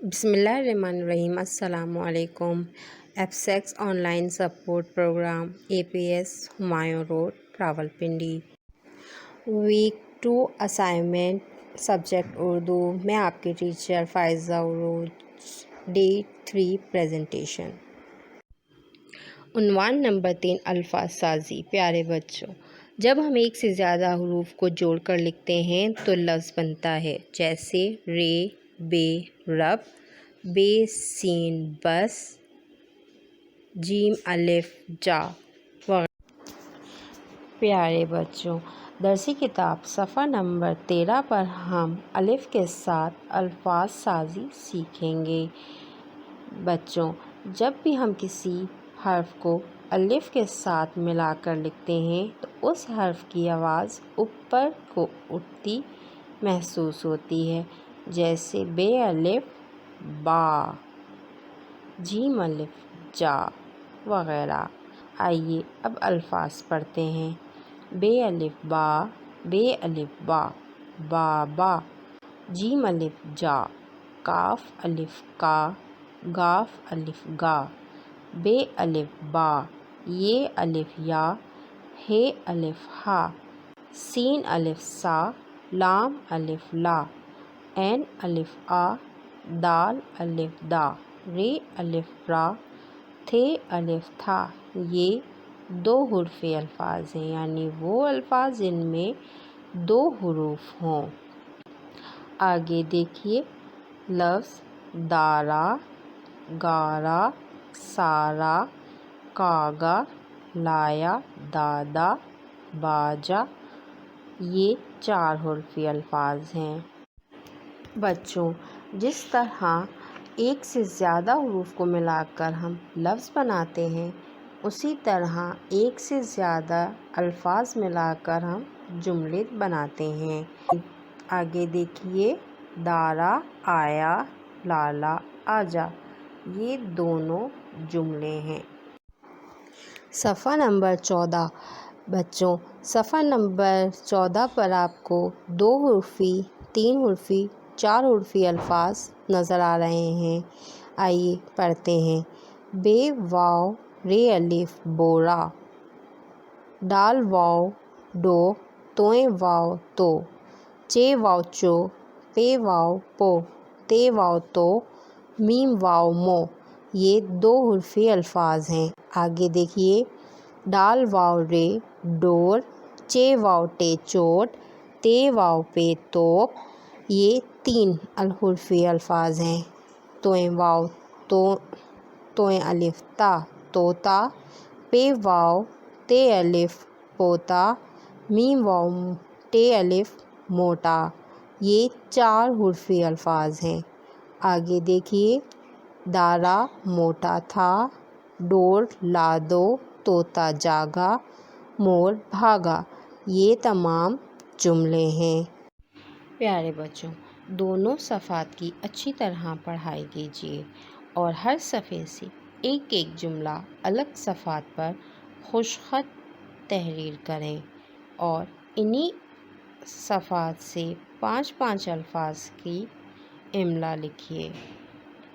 بسم اللہ الرحمن الرحیم۔ السلام علیکم۔ F online support program APS Humayun road Rawalpindi, week 2 assignment subject Urdu میں آپ کی ٹیچر فائزہ عروج، ڈے 3 پریزنٹیشن۔ عنوان نمبر 3، الفاظ سازی۔ پیارے بچوں، جب ہم ایک سے زیادہ حروف کو جوڑ کر لکھتے ہیں تو لفظ بنتا ہے، جیسے رے، بے، رب، بے سین بس، جیم الف جا وغیرہ۔ پیارے بچوں، درسی کتاب صفحہ نمبر 13 پر ہم الف کے ساتھ الفاظ سازی سیکھیں گے۔ بچوں، جب بھی ہم کسی حرف کو الف کے ساتھ ملا کر لکھتے ہیں تو اس حرف کی آواز اوپر کو اٹھتی محسوس ہوتی ہے، جیسے بے الف با، جیم الف جا وغیرہ۔ آئیے اب الفاظ پڑھتے ہیں۔ بے الف با، بے الف با، بابا، جیم الف جا، کاف الف کا، گاف الف گا، بے الف با، یہ الف یا، ہے الف ہا، سین الف سا، لام الف لا، عین الف آ، دال الف دا، رے الف را، تھے الف تھا۔ یہ 2 حرفی الفاظ ہیں، یعنی وہ الفاظ جن میں 2 حروف ہوں۔ آگے دیکھیے لفظ دارا، گارا، سارا، کاغا، لایا، دادا، باجا۔ یہ 4 حرفی الفاظ ہیں۔ بچوں، جس طرح ایک سے زیادہ حروف کو ملا کر ہم لفظ بناتے ہیں، اسی طرح ایک سے زیادہ الفاظ ملا کر ہم جملے بناتے ہیں۔ آگے دیکھیے دارا آیا، لالا آجا، یہ دونوں جملے ہیں۔ صفحہ نمبر 14۔ بچوں، صفحہ نمبر 14 پر آپ کو 2 حرفی، 3 حرفی، 4 حرفی الفاظ نظر آ رہے ہیں۔ آئیے پڑھتے ہیں۔ بے واو رے الف بورا، ڈال واو ڈو، توئیں واو تو، چے واو چو، پے واو پو، تے واو تو، میم واو مو۔ یہ 2 حرفی الفاظ ہیں۔ آگے دیکھیے ڈال واو رے ڈور، چے واو ٹے چوٹ، تے واو پے توپ۔ یہ 3 حرفی الفاظ ہیں۔ توئیں واو توئیں الف تا طوطا، پے واو تے الف پوتا، میم واو ٹے الف موٹا۔ یہ 4 حرفی الفاظ ہیں۔ آگے دیکھیے دارا موٹا تھا، ڈور لادو، طوطا جاگا، مور بھاگا۔ یہ تمام جملے ہیں۔ پیارے بچوں، دونوں صفحات کی اچھی طرح پڑھائی کیجیے اور ہر صفحے سے ایک ایک جملہ الگ صفحات پر خوش خط تحریر کریں اور انہی صفحات سے 5 الفاظ کی املا لکھیے۔